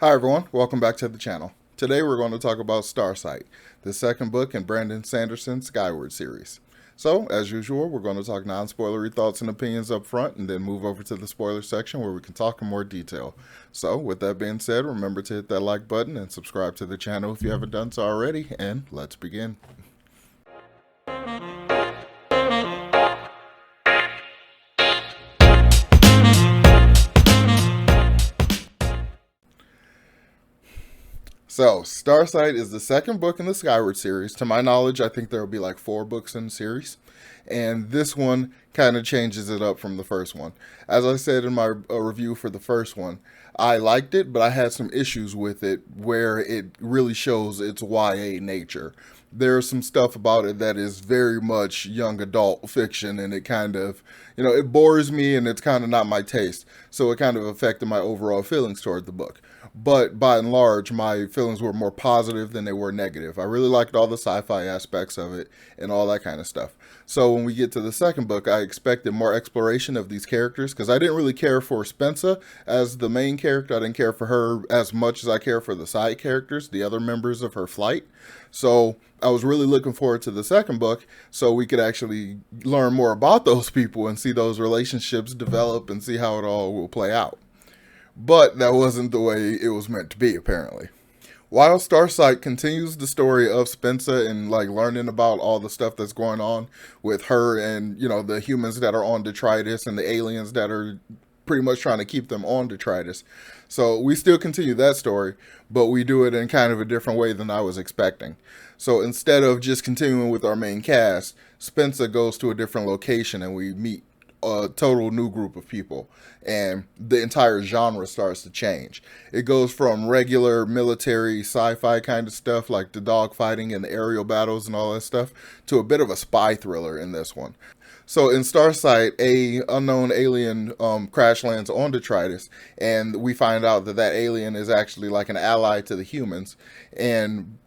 Hi everyone, welcome back to the channel. Today we're going to talk about Starsight, the second book in Brandon Sanderson's Skyward series. So, as usual, we're going to talk non-spoilery thoughts and opinions up front and then move over to the spoiler section where we can talk in more detail. So, with that being said, remember to hit that like button and subscribe to the channel if you haven't done so already, and let's begin. So, Starsight is the second book in the Skyward series. To my knowledge, I think there will be like 4 books in the series. And this one kind of changes it up from the first one. As I said in my review for the first one, I liked it, but I had some issues with it where it really shows its YA nature. There's some stuff about it that is very much young adult fiction, and it kind of, it bores me and it's kind of not my taste. So it kind of affected my overall feelings toward the book. But by and large, my feelings were more positive than they were negative. I really liked all the sci-fi aspects of it and all that kind of stuff. So when we get to the second book, I expected more exploration of these characters because I didn't really care for Spencer as the main character. I didn't care for her as much as I care for the side characters, the other members of her flight. So I was really looking forward to the second book so we could actually learn more about those people and see those relationships develop and see how it all will play out. But that wasn't the way it was meant to be, apparently. While Starsight continues the story of Spencer and like learning about all the stuff that's going on with her and the humans that are on detritus and the aliens that are pretty much trying to keep them on detritus. So we still continue that story, but we do it in kind of a different way than I was expecting. So instead of just continuing with our main cast, Spencer goes to a different location and we meet a total new group of people, and the entire genre starts to change. It goes from regular military sci-fi kind of stuff like the dogfighting and the aerial battles and all that stuff to a bit of a spy thriller in this one. So in Starsight, a unknown alien crash lands on detritus, and we find out that that alien is actually like an ally to the humans. And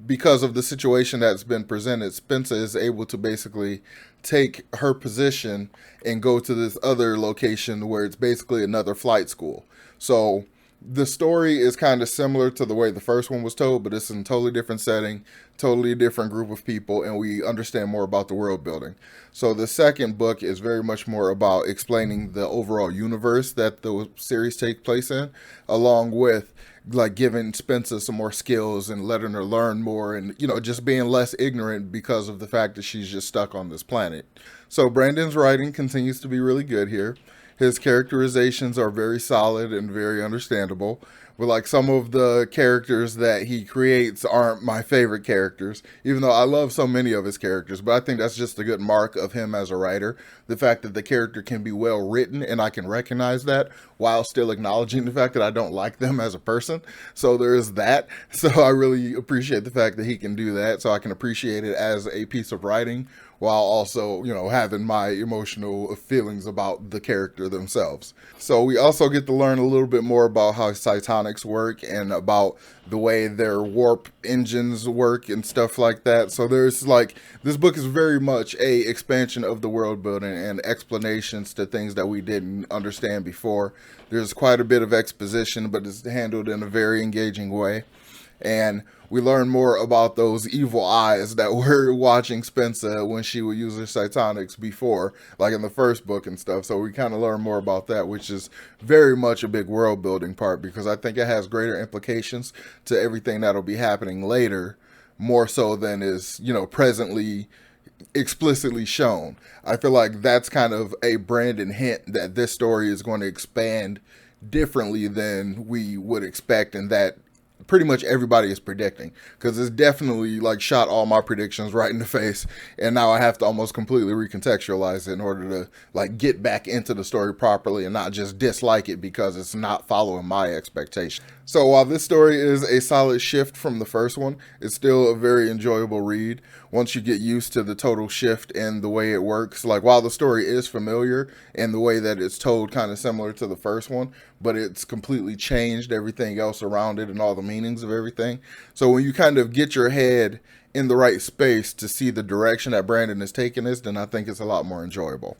because of the situation that's been presented, Spencer is able to basically take her position and go to this other location where it's basically another flight school. So the story is kind of similar to the way the first one was told, but it's in a totally different setting, totally different group of people, and we understand more about the world building. So the second book is very much more about explaining the overall universe that the series takes place in, along with like giving Spencer some more skills and letting her learn more and just being less ignorant because of the fact that she's just stuck on this planet. So Brandon's writing continues to be really good here. His characterizations are very solid and very understandable. But like some of the characters that he creates aren't my favorite characters, even though I love so many of his characters. But I think that's just a good mark of him as a writer. The fact that the character can be well written and I can recognize that while still acknowledging the fact that I don't like them as a person. So there is that. So I really appreciate the fact that he can do that. So I can appreciate it as a piece of writing while also, having my emotional feelings about the character themselves. So we also get to learn a little bit more about how psionics work and about the way their warp engines work and stuff like that. So there's like, this book is very much a expansion of the world building and explanations to things that we didn't understand before. There's quite a bit of exposition, but it's handled in a very engaging way. And we learn more about those evil eyes that were watching Spencer when she would use her psionics before, like in the first book and stuff. So we kind of learn more about that, which is very much a big world building part because I think it has greater implications to everything that'll be happening later, more so than is, presently explicitly shown. I feel like that's kind of a Brandon hint that this story is going to expand differently than we would expect, and that pretty much everybody is predicting, because it's definitely like shot all my predictions right in the face, and now I have to almost completely recontextualize it in order to like get back into the story properly and not just dislike it because it's not following my expectations. So while this story is a solid shift from the first one, it's still a very enjoyable read once you get used to the total shift in the way it works. Like while the story is familiar and the way that it's told kind of similar to the first one, but it's completely changed everything else around it and all the meanings of everything. So when you kind of get your head in the right space to see the direction that Brandon is taking this, then I think it's a lot more enjoyable.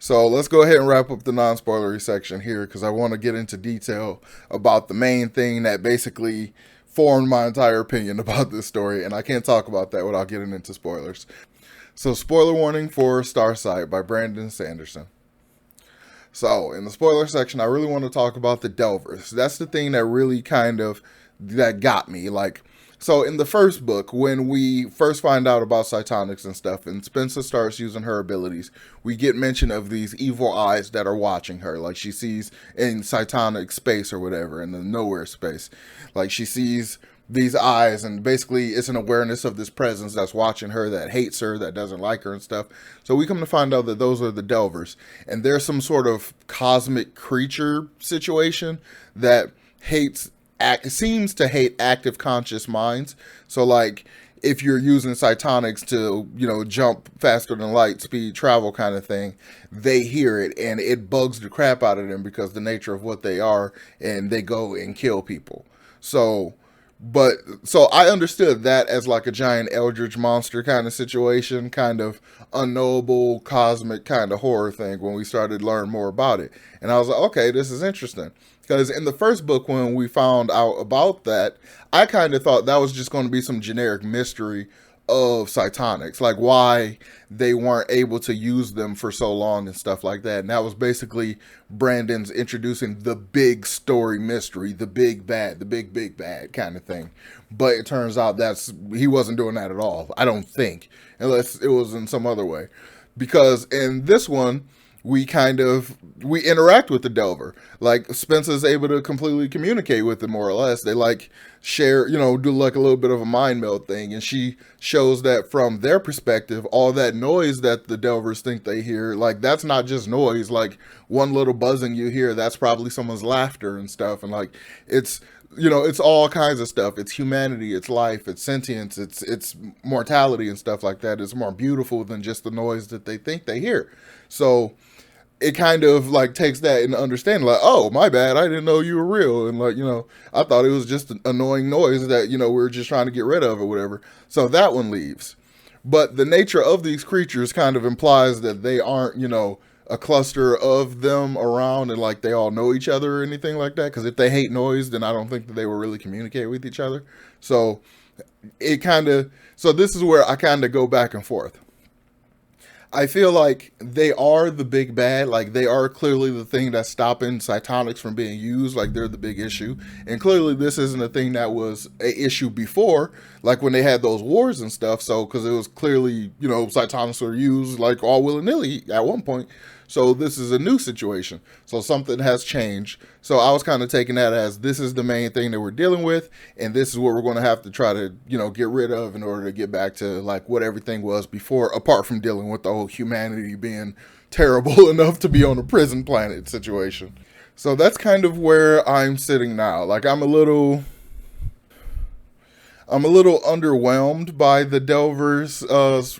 So let's go ahead and wrap up the non-spoilery section here because I want to get into detail about the main thing that basically formed my entire opinion about this story, and I can't talk about that without getting into spoilers. So, spoiler warning for Starsight by Brandon Sanderson. So, in the spoiler section, I really want to talk about the Delvers. That's the thing that really that got me. Like, so in the first book, when we first find out about Cytonics and stuff, and Spencer starts using her abilities, we get mention of these evil eyes that are watching her. Like, she sees in Cytonic space or whatever, in the nowhere space. Like, she sees these eyes, and basically it's an awareness of this presence that's watching her, that hates her, that doesn't like her and stuff. So we come to find out that those are the Delvers, and there's some sort of cosmic creature situation that seems to hate active conscious minds. So like, if you're using Cytonics to, jump faster than light speed travel kind of thing, they hear it and it bugs the crap out of them because the nature of what they are, and they go and kill people. So I understood that as like a giant eldritch monster kind of situation, kind of unknowable cosmic kind of horror thing when we started to learn more about it. And I was like, okay, this is interesting. Because in the first book, when we found out about that, I kind of thought that was just going to be some generic mystery of Cytonics, like why they weren't able to use them for so long and stuff like that. And that was basically Brandon's introducing the big story mystery, the big bad, the big bad kind of thing. But it turns out he wasn't doing that at all, I don't think, unless it was in some other way. Because in this one, we interact with the Delver. Like, Spencer's able to completely communicate with them, more or less. They like share, do like a little bit of a mind meld thing, and she shows that from their perspective, all that noise that the Delvers think they hear, like, that's not just noise. Like, one little buzzing you hear, that's probably someone's laughter and stuff. And like, it's all kinds of stuff. It's humanity, it's life, it's sentience, it's mortality and stuff like that. It's more beautiful than just the noise that they think they hear. So it kind of like takes that and understanding, like, oh, my bad, I didn't know you were real, and like, I thought it was just an annoying noise that we were just trying to get rid of or whatever. So that one leaves. But the nature of these creatures kind of implies that they aren't a cluster of them around and like they all know each other or anything like that, because if they hate noise, then I don't think that they will really communicate with each other. So this is where I kind of go back and forth. I feel like they are the big bad. Like, they are clearly the thing that's stopping Cytonics from being used. Like, they're the big issue. And clearly this isn't a thing that was an issue before, like when they had those wars and stuff. So, because it was clearly, Cytonics were used like all willy-nilly at one point. So this is a new situation. So something has changed. So I was kind of taking that as this is the main thing that we're dealing with, and this is what we're going to have to try to, get rid of in order to get back to like what everything was before, apart from dealing with the whole humanity being terrible enough to be on a prison planet situation. So that's kind of where I'm sitting now. Like, I'm a little underwhelmed by the Delver's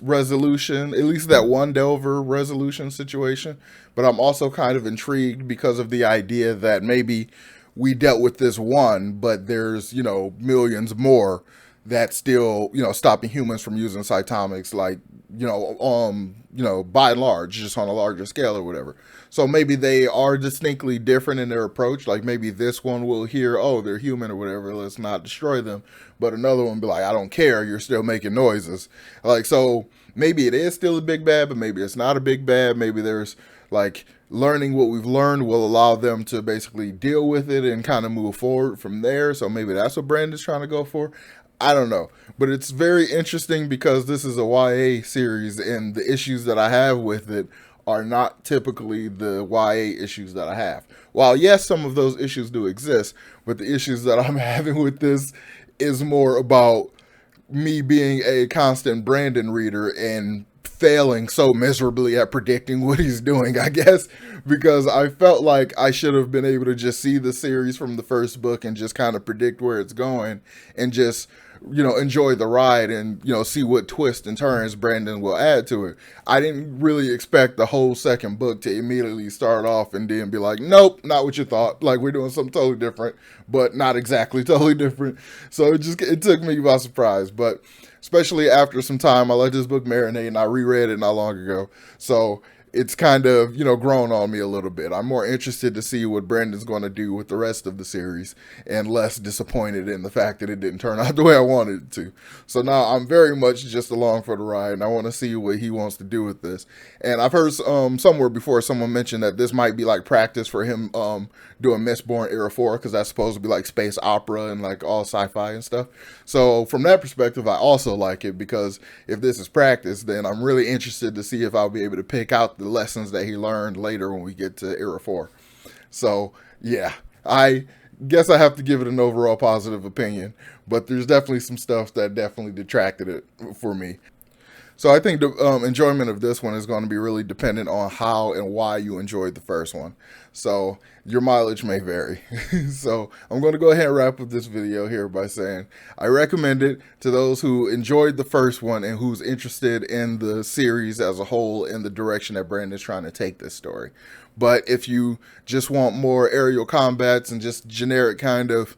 resolution, at least that one Delver resolution situation. But I'm also kind of intrigued because of the idea that maybe we dealt with this one, but there's, millions more that's still, stopping humans from using Cytonics, like, by and large, just on a larger scale or whatever. So maybe they are distinctly different in their approach. Like, maybe this one will hear, oh, they're human or whatever, let's not destroy them. But another one be like, I don't care, you're still making noises. Like, so maybe it is still a big bad, but maybe it's not a big bad. Maybe there's like, learning what we've learned will allow them to basically deal with it and kind of move forward from there. So maybe that's what Brandon's trying to go for. I don't know, but it's very interesting because this is a YA series, and the issues that I have with it are not typically the YA issues that I have. While yes, some of those issues do exist, but the issues that I'm having with this is more about me being a constant Brandon reader and failing so miserably at predicting what he's doing, I guess, because I felt like I should have been able to just see the series from the first book and just kind of predict where it's going and just enjoy the ride and, see what twists and turns Brandon will add to it. I didn't really expect the whole second book to immediately start off and then be like, nope, not what you thought. Like, we're doing something totally different, but not exactly totally different. So it took me by surprise. But especially after some time, I let this book marinate and I reread it not long ago. So it's kind of, grown on me a little bit. I'm more interested to see what Brandon's going to do with the rest of the series and less disappointed in the fact that it didn't turn out the way I wanted it to. So now I'm very much just along for the ride, and I want to see what he wants to do with this. And I've heard somewhere before someone mentioned that this might be like practice for him doing Mistborn Era 4, because that's supposed to be like space opera and like all sci-fi and stuff. So from that perspective, I also like it, because if this is practice, then I'm really interested to see if I'll be able to pick out the lessons that he learned later when we get to Era 4. So yeah, I guess I have to give it an overall positive opinion, but there's definitely some stuff that definitely detracted it for me. So I think the enjoyment of this one is going to be really dependent on how and why you enjoyed the first one. So your mileage may vary. So I'm going to go ahead and wrap up this video here by saying I recommend it to those who enjoyed the first one and who's interested in the series as a whole and the direction that Brandon's trying to take this story. But if you just want more aerial combats and just generic kind of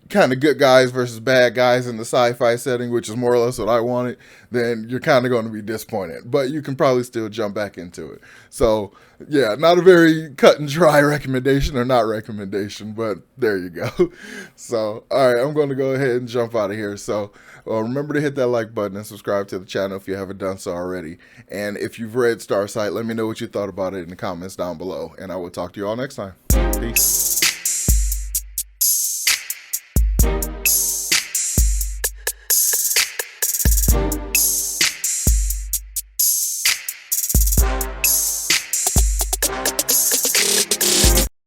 good guys versus bad guys in the sci-fi setting, which is more or less what I wanted, then you're kind of going to be disappointed. But you can probably still jump back into it. So yeah, not a very cut and dry recommendation or not recommendation, but there you go. So all right, I'm going to go ahead and jump out of here. So remember to hit that like button and subscribe to the channel if you haven't done so already. And if you've read Starsight, let me know what you thought about it in the comments down below, and I will talk to you all next time. Peace.